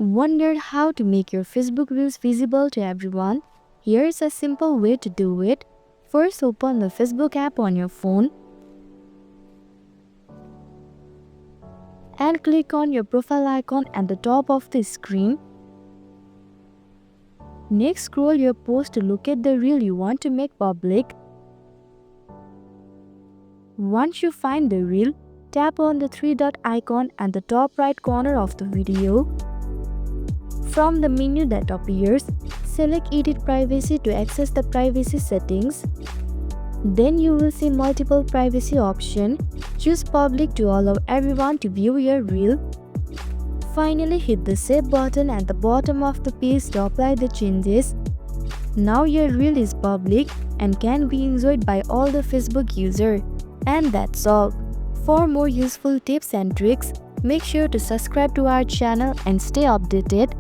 Wondered how to make your Facebook Reels visible to everyone? Here's a simple way to do it. First, open the Facebook app on your phone and click on your profile icon at the top of the screen. Next, scroll your post to look at the reel you want to make public. Once you find the reel, tap on the three-dot icon at the top right corner of the video. From the menu that appears, select Edit Privacy to access the privacy settings. Then you will see multiple privacy options. Choose Public to allow everyone to view your reel. Finally, hit the Save button at the bottom of the page to apply the changes. Now your reel is public and can be enjoyed by all the Facebook users. And that's all. For more useful tips and tricks, make sure to subscribe to our channel and stay updated.